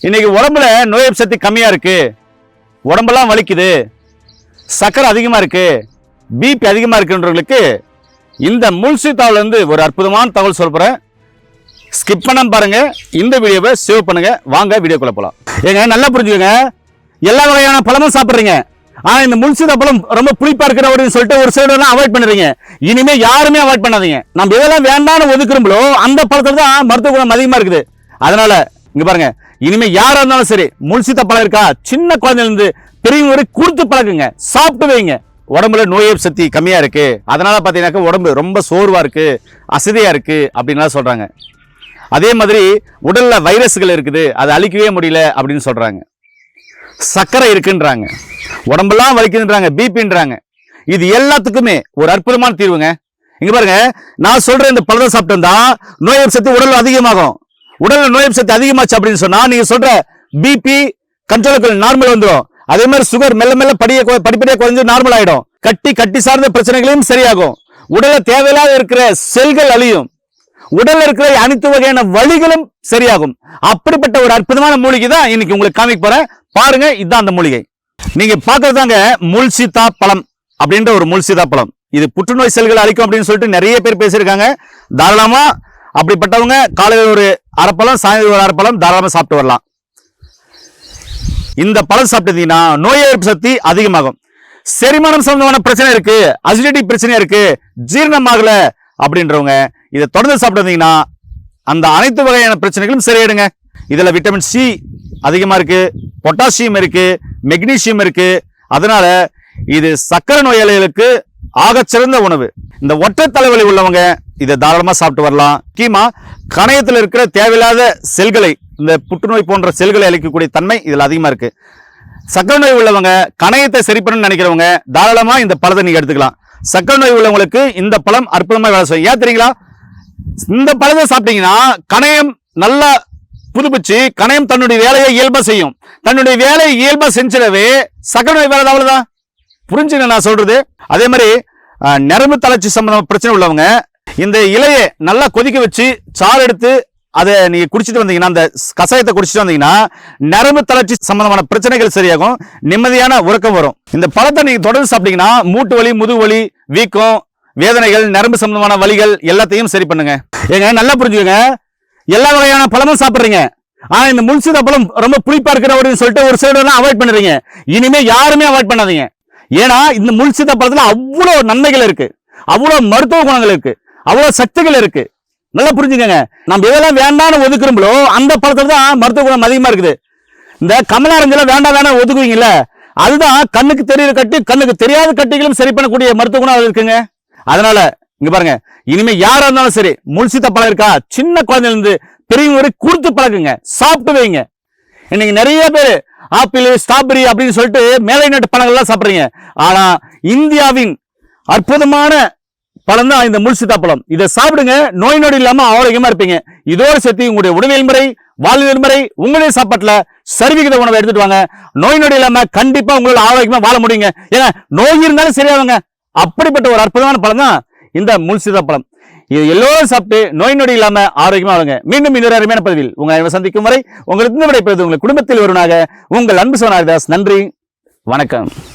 இன்னைக்கு உடம்புல நோய் எதிர்ப்பு சக்தி கம்மியா இருக்கு, உடம்பெல்லாம் வலிக்குது, சக்கரை அதிகமா இருக்கு, பிபி அதிகமா இருக்குன்றவங்களுக்கு இந்த முல்சித்தாவுல இருந்து ஒரு அற்புதமான தகவல் சொல்றேன். ஸ்கிப் பண்ணாம பாருங்க, இந்த வீடியோவை சேவ் பண்ணுங்க. வாங்க வீடியோக்குள்ள போலாம். ஏங்க நல்லா புரிஞ்சுக்கோங்க, எல்லா வகையான பழமும் சாப்பிடுறீங்க, ஆனா இந்த முல்சிதா பழம் ரொம்ப புளிப்பா இருக்கிற அப்படின்னு சொல்லிட்டு ஒரு சைடு அவாய்ட் பண்ணுறீங்க. இனிமே யாருமே அவாய்ட் பண்ணாதீங்க. நம்ம எதெல்லாம் வேண்டாம்னு ஒதுக்குறோம்களோ அந்த பழத்துல தான் மருத்துவ குணம் அதிகமா இருக்குது. அதனால இங்க பாருங்க, இனிமே யாரா இருந்தாலும் சரி, முல்சிதா பழம் இருக்கா, சின்ன குழந்தைல இருந்து பெரியவங்க வரை கொடுத்து பழகுங்க, சாப்பிட்டு வைங்க. உடம்புல நோய் எதிர்ப்பு சக்தி கம்மியா இருக்கு, அதனால பாத்தீங்கன்னா உடம்பு ரொம்ப சோர்வா இருக்கு, அசதியா இருக்கு அப்படின்னு சொல்றாங்க. அதே மாதிரி உடல்ல வைரஸ்கள் இருக்குது, அதை அழிக்கவே முடியல அப்படின்னு சொல்றாங்க. சர்க்கரை இருக்குன்றாங்க, உடம்பெல்லாம் வலிக்குதுன்றாங்க, பிபின்றாங்க. இது எல்லாத்துக்குமே ஒரு அற்புதமான தீர்வுங்க. இங்க பாருங்க, நான் சொல்ற இந்த பழத்தை சாப்பிட்டு வந்தா நோய் எதிர்ப்பு சக்தி உடல்ல அதிகமாகும். உடல்ல நோய் எதிர்ப்பு சக்தி அதிகமாச்சு அப்படின்னு சொன்னா நீங்க சொல்ற பிபி கண்ட்ரோலுக்கு நார்மல் வந்துடும். அதே மாதிரி சுகர் மெல்ல மெல்ல படிப்படியா குறைஞ்சு நார்மல் ஆயிடும். கட்டி சார்ந்த பிரச்சனைகளையும் சரியாகும். உடல்ல தேவையில்லாத இருக்கிற செல்கள் அழியும். உடல்ல இருக்கிற அனைத்து வகையான வலிகளும் சரியாகும். அப்படிப்பட்ட ஒரு அற்புதமான மூலிகை தான் இன்னைக்கு உங்களுக்கு காமிக்க போறேன். பாருங்க, இதுதான் அந்த மூலிகை. நீங்க பாக்குறதாங்க முல்சிதா பழம் அப்படின்ற ஒரு முல்சிதா பழம். இது புற்றுநோய் செல்கள் அழிக்கும் அப்படின்னு சொல்லிட்டு நிறைய பேர் பேசியிருக்காங்க. தாராளமா அப்படிப்பட்டவங்க காலையில் ஒரு அரைப்பழம், சாயந்தரம் ஒரு அரைப்பழம் தாராளமா சாப்பிட்டு வரலாம். இந்த பழம் சாப்பிட்டீங்கன்னா நோய் எதிர்ப்பு சக்தி அதிகமாகும். செரிமானம் சம்பந்தமான பிரச்சனை இருக்கு, அசிடிட்டி பிரச்சனை இருக்கு, ஜீரணமாகல அப்படின்றவங்க இதை தொடர்ந்து சாப்பிட்டீங்கன்னா அந்த அனைத்து வகையான பிரச்சனைகளும் சரியாயிடுங்க. இதுல விட்டமின் சி அதிகமா இருக்கு, பொட்டாசியம் இருக்கு, மெக்னீசியம் இருக்கு. அதனால இது சக்கரை நோயாளிகளுக்கு ஆகச்சிறந்த உணவு. இந்த ஒற்றை தலைவலி உள்ளவங்க இதை தாராளமா சாப்பிட்டு வரலாம். முக்கியமா கணையத்தில் இருக்கிற தேவையில்லாத செல்களை, இந்த புற்றுநோய் போன்ற செல்களை அழிக்கக்கூடிய தன்மை இதுல அதிகமா இருக்கு. சக்கரை நோய் உள்ளவங்க, கணையத்தை சரி பண்ணணும்னு நினைக்கிறவங்க தாராளமா இந்த பழத்தை நீங்க எடுத்துக்கலாம். சக்கரை நோய் உள்ளவங்களுக்கு இந்த பழம் அற்புதமா வேலை செய்யும். ஏன் தெரியுங்களா? இந்த பழத்தை சாப்பிட்டீங்கன்னா கணையம் நல்லா புதுப்பிச்சு கணையம் தன்னுடைய வேலையை இயல்பா செய்யும். தன்னுடைய வேலையை இயல்பா செஞ்சிடவே சக்கரை நோய் வேலை அவ்வளவுதான். புரிஞ்சுங்க நான் சொல்றது. அதே மாதிரி நரம்பு தளர்ச்சி சம்பந்தமான பிரச்சனை உள்ளவங்க இந்த இலையை நல்லா கொதிக்க வச்சு சாறு எடுத்து அதை நீங்க குடிச்சிட்டு வந்தீங்கன்னா, அந்த கசாயத்தை குடிச்சிட்டு வந்தீங்கன்னா நரம்பு தளர்ச்சி சம்பந்தமான பிரச்சனைகள் சரியாகும், நிம்மதியான உறக்கம் வரும். இந்த பழத்தை நீங்க தொடர்ந்து சாப்பிட்டீங்கன்னா மூட்டு வலி, முதுகு வலி, வீக்கம், வேதனைகள், நரம்பு சம்பந்தமான வலிகள் எல்லாத்தையும் சரி பண்ணுங்க. ஏங்க நல்லா புரிஞ்சுக்கோங்க, எல்லா வகையான பழமும் சாப்பிடுறீங்க, ஆனா இந்த முல்சிதா பழம் ரொம்ப புளிப்பா இருக்கிற அப்படின்னு சொல்லிட்டு ஒரு சைடு அவாய்ட் பண்ணுறீங்க. இனிமே யாருமே அவாய்ட் பண்ணாதீங்க. ஏன்னா இந்த முல்சிதா பழத்துல அவ்வளவு நன்மைகள் இருக்கு, அவ்வளவு மருத்துவ குணங்கள் இருக்கு, அவ்வளவு சக்திகள் இருக்கு. நல்லா புரிஞ்சுக்கங்க, நம்ம எதெல்லாம் வேண்டாம்னு ஒதுக்குறோம்களோ அந்த பழத்துல தான் மருத்துவ குணம் அதிகமா இருக்குது. இந்த கமலாரஞ்சல வேண்டாம் ஒதுக்குவீங்கல்ல, அதுதான் கண்ணுக்கு தெரியுற கட்டி, கண்ணுக்கு தெரியாத கட்டிகளும் சரி பண்ணக்கூடிய மருத்துவ குணம் இருக்குங்க. அதனால இங்க பாருங்க, இனிமே யாரா இருந்தாலும் சரி, முல்சிதா பழம் இருக்கா, சின்ன குழந்தைல இருந்து பெரியவங்க வரை கொடுத்து பழகுங்க, சாப்பிட்டு வைங்க. இன்னைக்கு நிறைய பேர் ஆப்பிள், ஸ்ட்ராபெரி அப்படின்னு சொல்லிட்டு மேலை நாட்டு பழங்கள்லாம் சாப்பிடுறீங்க. ஆனா இந்தியாவின் அற்புதமான பழம் தான் இந்த முல்சிதா பழம். இதை சாப்பிடுங்க, நோய் நொடி இல்லாம ஆரோக்கியமா இருப்பீங்க. இதோட சேர்த்து உங்களுடைய உணவியல் முறை, வாழ்வியல் முறை, உங்களுடைய சாப்பாட்டுல சரிவிகித உணவை எடுத்துட்டு வாங்க. நோய் நொடி இல்லாம கண்டிப்பா உங்களால ஆரோக்கியமா வாழ முடியுங்க. ஏன்னா நோய் இருந்தாலும் சரியாவாங்க. அப்படிப்பட்ட ஒரு அற்புதமான பழம் தான் இந்த முல்சிதா பழம். இது எல்லோரும் சாப்பிட்டு நோய் நொடி இல்லாம ஆரோக்கியமா வாழுங்க. மீண்டும் இன்னொரு அருமையான பதிவில் உங்களை சந்திக்கும் வரை உங்களுக்கு விடைபெறுவது உங்கள் குடும்பத்தில் ஒருவனாக உங்கள் அன்பு சோனாரிதாஸ். நன்றி, வணக்கம்.